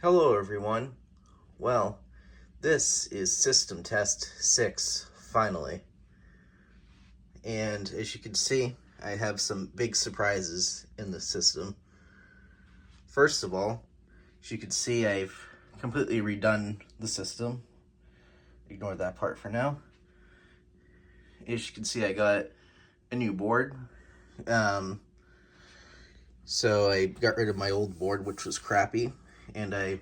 Hello everyone. Well, this is system test 6, finally. And as you can see, I have some big surprises in the system. First of all, as you can see, I've completely redone the system. Ignore that part for now. As you can see, I got a new board. So I got rid of my old board, which was crappy, and I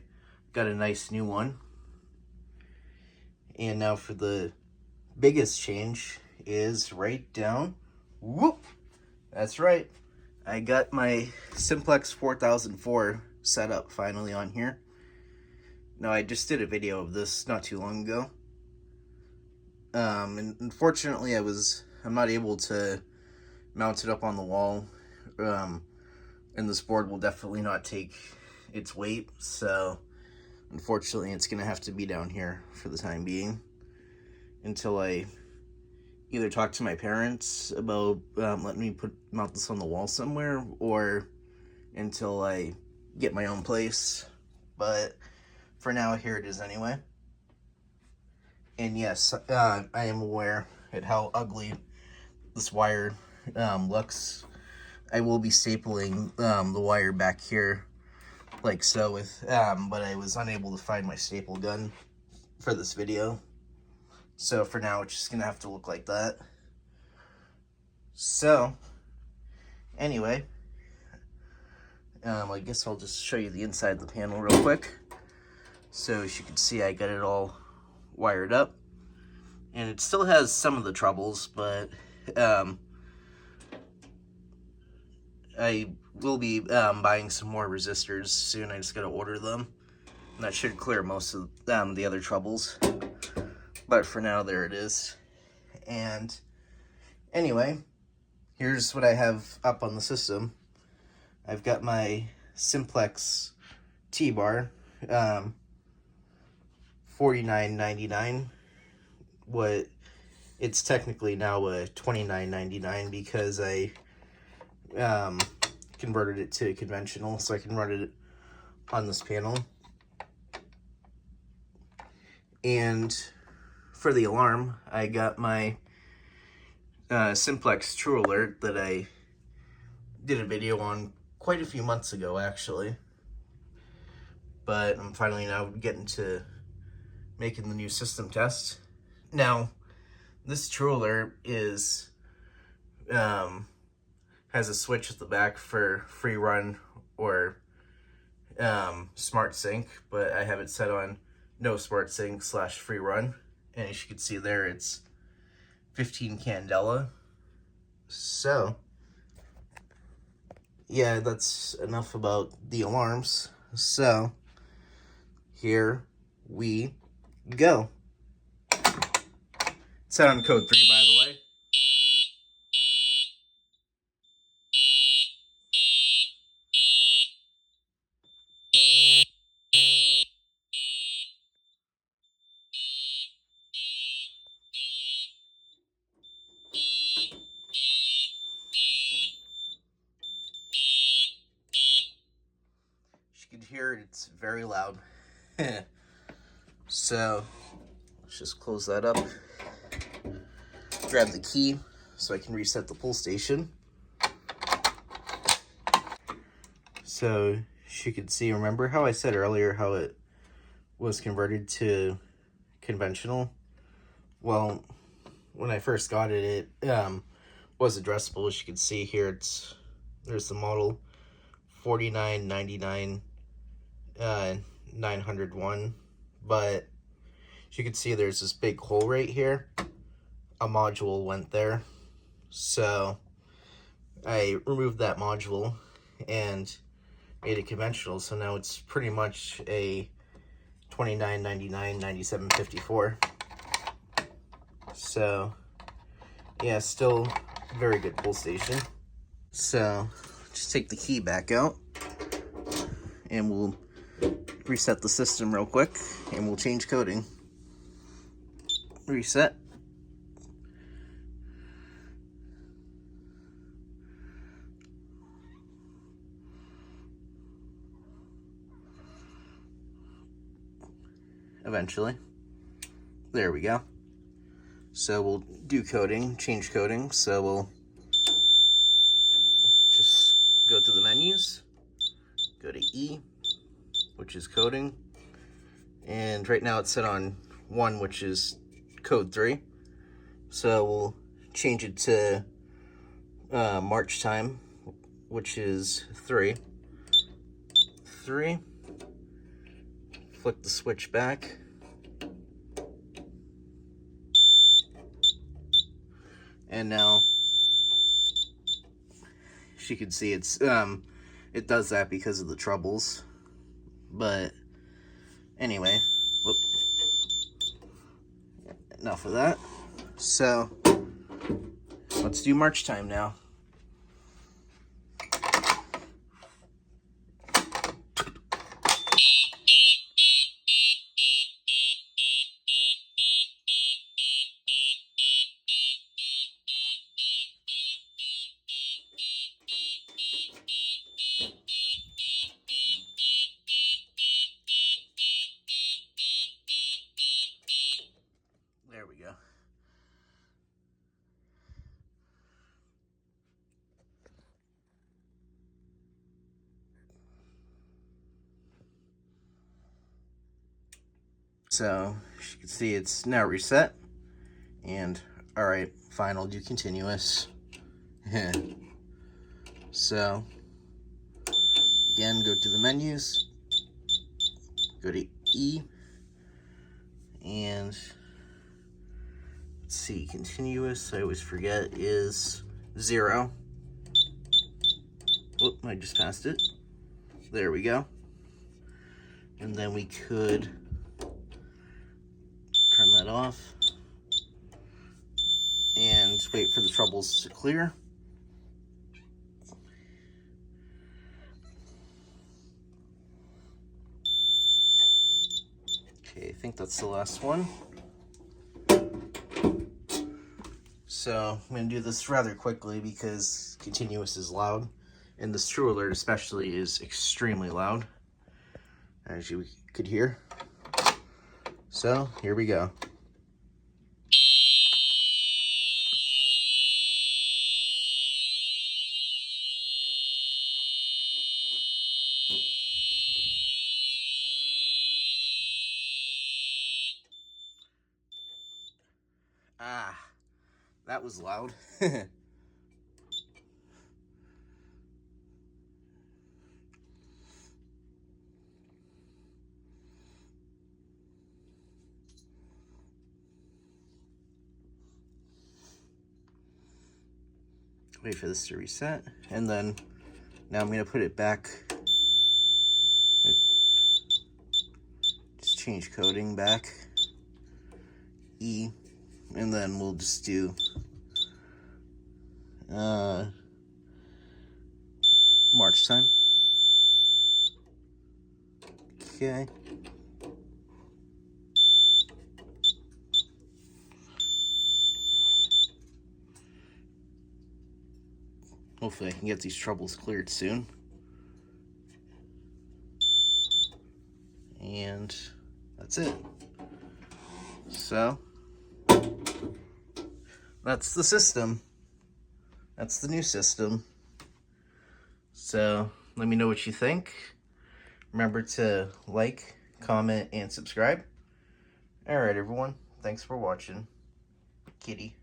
got a nice new one. And now for the biggest change is right down. Whoop! That's right. I got my Simplex 4004 set up finally on here. Now, I just did a video of this not too long ago. And unfortunately, I'm not able to mount it up on the wall. And this board will definitely not take its weight, so unfortunately it's gonna have to be down here for the time being until I either talk to my parents about letting me mount this on the wall somewhere, or until I get my own place. But for now, here it is anyway. And yes, I am aware at how ugly this wire looks. I will be stapling the wire back here like so but I was unable to find my staple gun for this video. So for now, it's just gonna have to look like that. So anyway, I guess I'll just show you the inside of the panel real quick. So as you can see, I got it all wired up, and it still has some of the troubles, but I will be buying some more resistors soon. I just gotta order them, and that should clear most of the other troubles. But for now, there it is. And anyway, here's what I have up on the system. I've got my Simplex T-bar, $49.99. What it's technically now a $29.99 because I converted it to conventional, so I can run it on this panel. And for the alarm, I got my Simplex TrueAlart that I did a video on quite a few months ago, actually. But I'm finally now getting to making the new system test. Now, this TrueAlart is has a switch at the back for free run or smart sync, but I have it set on no smart sync / free run. And as you can see there, it's 15 candela. So yeah, that's enough about the alarms. So here we go. Set on code 3, by the way. As you can hear, it's very loud. So let's just close that up. Grab the key so I can reset the pull station. So as you can see, remember how I said earlier how it was converted to conventional? Well, when I first got it, it was addressable. As you can see here, there's the model 4999 901, but as you can see, there's this big hole right here. A module went there, so I removed that module and made it conventional. So now it's pretty much a 2999 9754. So yeah, still very good pull station. So just take the key back out and we'll reset the system real quick and we'll change coding. Reset. eventually. There we go. So we'll do coding, change coding. So we'll just go to the menus, go to E, which is coding. And right now it's set on 1, which is code 3. So we'll change it to March time, which is 3. 3. Flick the switch back. And now she can see it's it does that because of the troubles. But anyway, whoop. Enough of that. So let's do March time now. There we go. So you can see it's now reset. And all right, fine, I'll do continuous. So again, go to the menus, go to E, and let's see, continuous, I always forget, is 0. Whoop, I just passed it. There we go. And then we could turn that off and wait for the troubles to clear. Okay, I think that's the last one. So I'm going to do this rather quickly because continuous is loud, and this TrueAlart especially is extremely loud, as you could hear. So here we go. Ah, that was loud. Wait for this to reset, and then now I'm going to put it back. Just change coding back. E, and then we'll just do March time. Okay. Hopefully I can get these troubles cleared soon. And that's it. So that's the system. That's the new system. So let me know what you think. Remember to like, comment, and subscribe. Alright everyone, thanks for watching. Kitty.